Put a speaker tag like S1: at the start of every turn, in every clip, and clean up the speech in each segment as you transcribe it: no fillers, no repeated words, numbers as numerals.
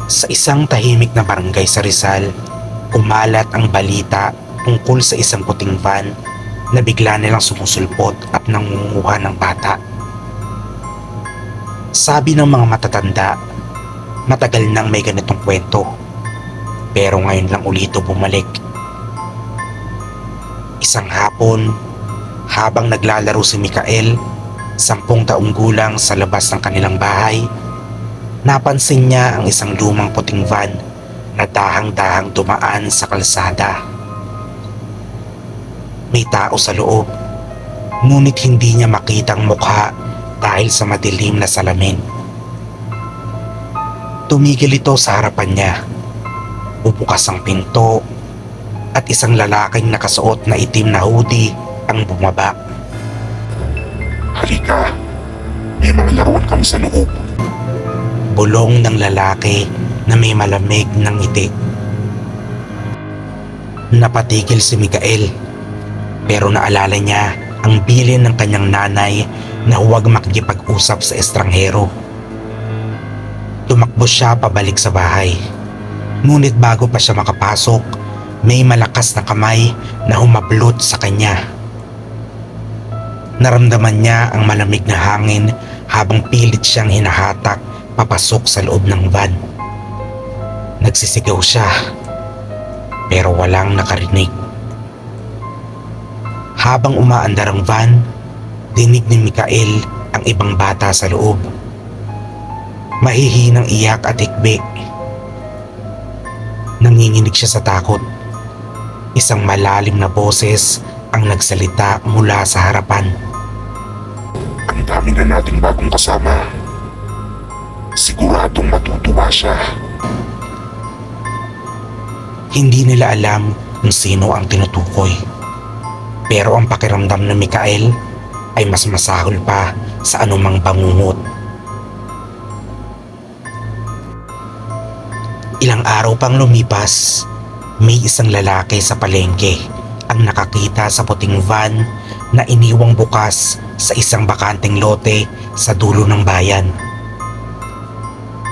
S1: Sa isang tahimik na barangay sa Rizal, kumalat ang balita tungkol sa isang puting van na bigla nilang sumusulpot at nangunguha ng bata. Sabi ng mga matatanda, matagal nang may ganitong kwento, pero ngayon lang ulit ito bumalik. Isang hapon, habang naglalaro si Mikael, 10 taong gulang sa labas ng kanilang bahay, napansin niya ang isang lumang puting van na dahang-dahang dumaan sa kalsada. May tao sa loob, ngunit hindi niya makita ang mukha dahil sa madilim na salamin. Tumigil ito sa harapan niya. Bubukas ang pinto at isang lalaking nakasuot na itim na hoodie ang bumaba.
S2: Halika, may mga laruan kami sa loob.
S1: Bulong ng lalaki na may malamig ng ngiti. Napatigil si Mikael, pero naalala niya ang bilin ng kanyang nanay na huwag makikipag-usap sa estranghero. Tumakbo siya pabalik sa bahay. Ngunit bago pa siya makapasok, may malakas na kamay na humablot sa kanya. Naramdaman niya ang malamig na hangin habang pilit siyang hinahatak papasok sa loob ng van. Nagsisigaw siya, pero walang nakarinig. Habang umaandar ang van, dinig ni Mikael ang ibang bata sa loob. Mahihinang iyak at hikbi. Nanginginig siya sa takot. Isang malalim na boses ang nagsalita mula sa harapan.
S2: Ang dami na nating bagong kasama. Siguradong matutuwa siya.
S1: Hindi nila alam kung sino ang tinutukoy. Pero ang pakiramdam ng Mikael ay mas masahol pa sa anumang bangungot. Ilang araw pang lumipas, may isang lalaki sa palengke ang nakakita sa puting van na iniwang bukas sa isang bakanteng lote sa dulo ng bayan.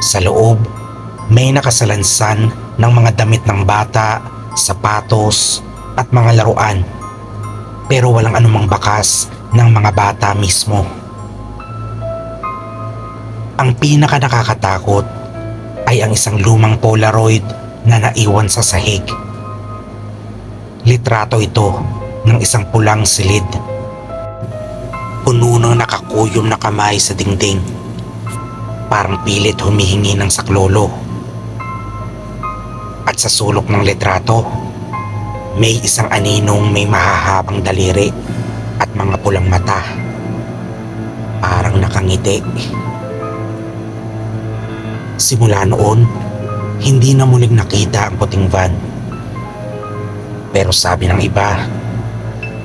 S1: Sa loob, may nakasalansan ng mga damit ng bata, sapatos at mga laruan, pero walang anumang bakas ng mga bata mismo. Ang pinaka nakakatakot ay ang isang lumang Polaroid na naiwan sa sahig. Litrato ito ng isang pulang silid. Puno ng nakakuyom na kamay sa dingding, parang pilit humihingi ng saklolo. At sa sulok ng litrato, may isang aninong may mahahabang daliri at mga pulang mata, parang nakangiti. Simula noon, hindi na muling nakita ang puting van. Pero sabi ng iba,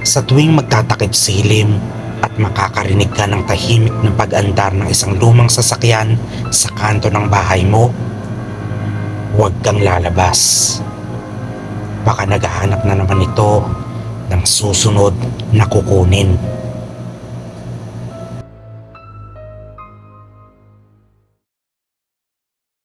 S1: sa tuwing magtatakip silim at makakarinig ka ng tahimik na pag-andar ng isang lumang sasakyan sa kanto ng bahay mo, huwag kang lalabas. Baka naghahanap na naman ito ng susunod na kukunin.